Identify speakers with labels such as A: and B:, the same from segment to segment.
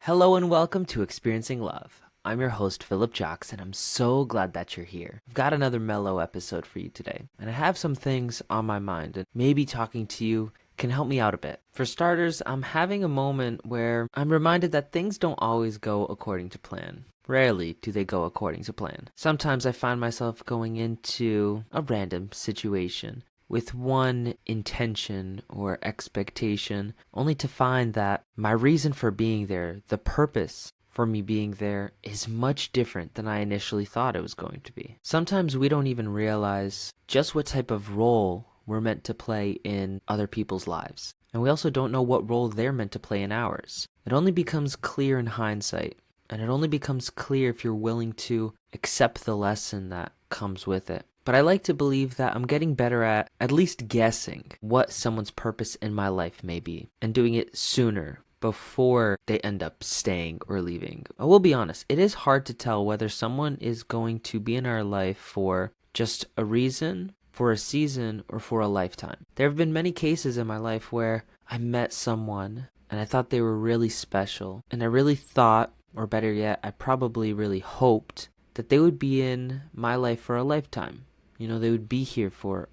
A: Hello and welcome to Experiencing Love. I'm your host, Philip Jackson. I'm so glad that you're here. I've got another mellow episode for you today, and I have some things on my mind, and maybe talking to you can help me out a bit. For starters, I'm having a moment where I'm reminded that things don't always go according to plan. Rarely do they go according to plan. Sometimes I find myself going into a random situation with one intention or expectation, only to find that my reason for being there, the purpose for me being there, is much different than I initially thought it was going to be. Sometimes we don't even realize just what type of role we're meant to play in other people's lives. And we also don't know what role they're meant to play in ours. It only becomes clear in hindsight, and it only becomes clear if you're willing to accept the lesson that comes with it. But I like to believe that I'm getting better at least guessing what someone's purpose in my life may be, and doing it sooner, before they end up staying or leaving. I will be honest, it is hard to tell whether someone is going to be in our life for just a reason, for a season, or for a lifetime. There have been many cases in my life where I met someone and I thought they were really special, and I really thought, or better yet, I probably really hoped that they would be in my life for a lifetime. They would be here for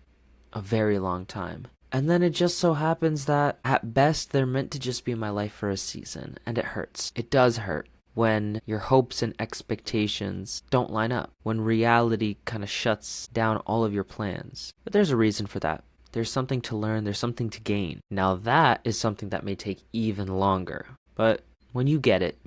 A: a very long time. And then it just so happens that at best they're meant to just be in my life for a season, and it hurts. It does hurt when your hopes and expectations don't line up, when reality kind of shuts down all of your plans. But there's a reason for that. There's something to learn, there's something to gain. Now that is something that may take even longer. But when you get it,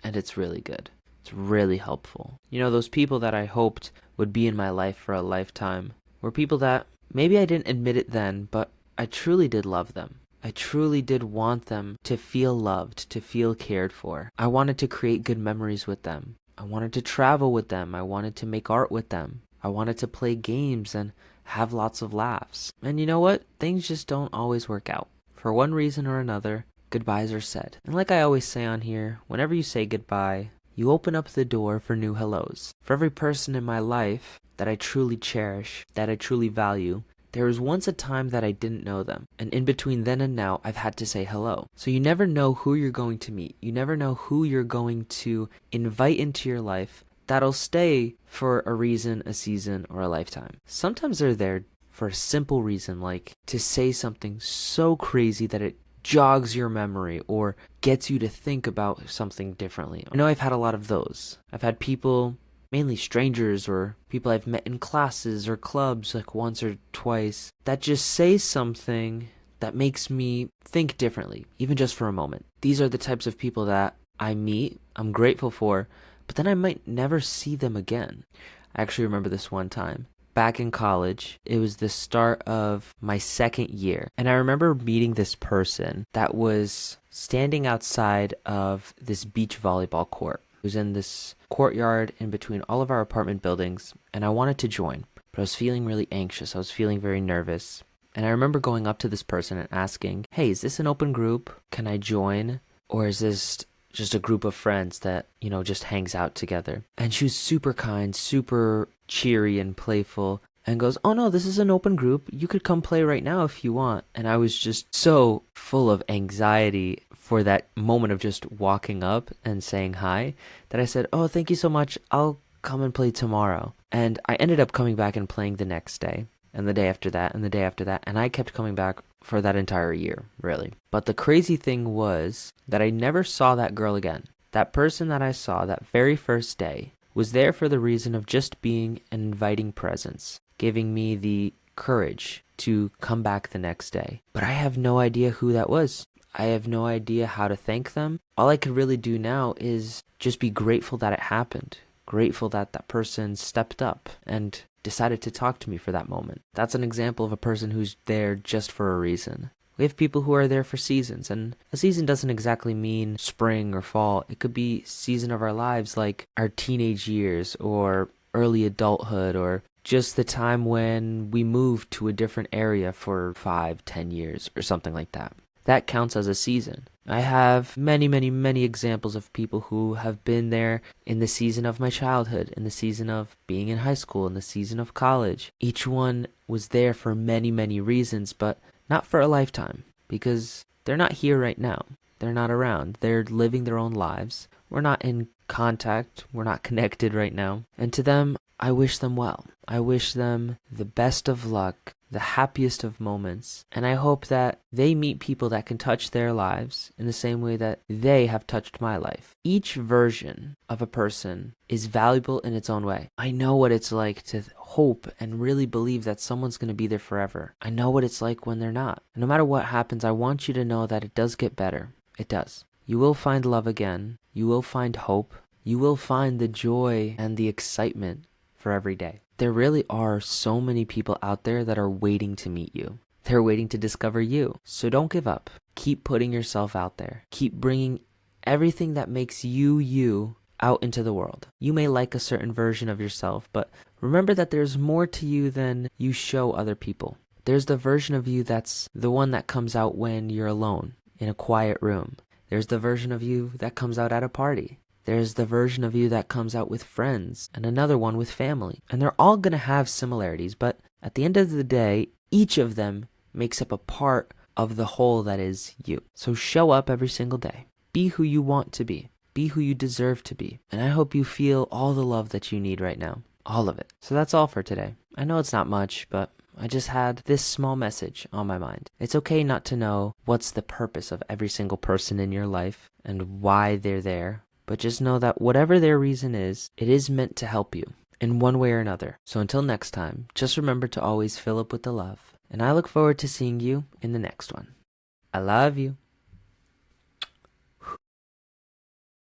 A: and it's really good. It's really helpful. Those people that I hoped would be in my life for a lifetime were people that maybe I didn't admit it then, but I truly did love them. I truly did want them to feel loved, to feel cared for. I wanted to create good memories with them. I wanted to travel with them. I wanted to make art with them. I wanted to play games and have lots of laughs. And you know what? Things just don't always work out. For one reason or another, goodbyes are said. And like I always say on here, whenever you say goodbye, you open up the door for new hellos. For every person in my life that I truly cherish, that I truly value, there was once a time that I didn't know them. And in between then and now, I've had to say hello. So you never know who you're going to meet. You never know who you're going to invite into your life that'll stay for a reason, a season, or a lifetime. Sometimes they're there for a simple reason, like to say something so crazy that it jogs your memory or gets you to think about something differently. I know I've had a lot of those. I've had people, mainly strangers or people I've met in classes or clubs like once or twice, that just say something that makes me think differently, even just for a moment. These are the types of people that I meet, I'm grateful for, but then I might never see them again. I actually remember this one time. Back in college, it was the start of my second year. And I remember meeting this person that was standing outside of this beach volleyball court. It was in this courtyard in between all of our apartment buildings, and I wanted to join, but I was feeling really anxious. I was feeling very nervous. And I remember going up to this person and asking, hey, is this an open group? Can I join? Or is this just a group of friends that, just hangs out together? And she was super kind, super cheery and playful, and goes, oh no, this is an open group. You could come play right now if you want. And I was just so full of anxiety for that moment of just walking up and saying hi that I said, oh, thank you so much. I'll come and play tomorrow. And I ended up coming back and playing the next day, and the day after that, and the day after that. And I kept coming back for that entire year, really. But the crazy thing was that I never saw that girl again. That person that I saw that very first day was there for the reason of just being an inviting presence, giving me the courage to come back the next day. But I have no idea who that was. I have no idea how to thank them. All I could really do now is just be grateful that it happened. Grateful that that person stepped up and decided to talk to me for that moment. That's an example of a person who's there just for a reason. We have people who are there for seasons, and a season doesn't exactly mean spring or fall. It could be season of our lives, like our teenage years or early adulthood, or just the time when we moved to a different area for 5-10 years or something like that. That counts as a season. I have many, many, many examples of people who have been there in the season of my childhood, in the season of being in high school, in the season of college. Each one was there for many, many reasons, but not for a lifetime, because they're not here right now. They're not around. They're living their own lives. We're not in contact. We're not connected right now. And to them, I wish them well. I wish them the best of luck, the happiest of moments. And I hope that they meet people that can touch their lives in the same way that they have touched my life. Each version of a person is valuable in its own way. I know what it's like to hope and really believe that someone's going to be there forever. I know what it's like when they're not. And no matter what happens, I want you to know that it does get better. It does. You will find love again. You will find hope. You will find the joy and the excitement for every day. There really are so many people out there that are waiting to meet you. They're waiting to discover you. So don't give up. Keep putting yourself out there. Keep bringing everything that makes you out into the world. You may like a certain version of yourself, but remember that there's more to you than you show other people. There's the version of you that's the one that comes out when you're alone in a quiet room. There's the version of you that comes out at a party. There's the version of you that comes out with friends and another one with family. And they're all going to have similarities, but at the end of the day, each of them makes up a part of the whole that is you. So show up every single day. Be who you want to be. Be who you deserve to be. And I hope you feel all the love that you need right now. All of it. So that's all for today. I know it's not much, but I just had this small message on my mind. It's okay not to know what's the purpose of every single person in your life and why they're there. But just know that whatever their reason is, it is meant to help you in one way or another. So until next time, just remember to always fill up with the love. And I look forward to seeing you in the next one. I love you.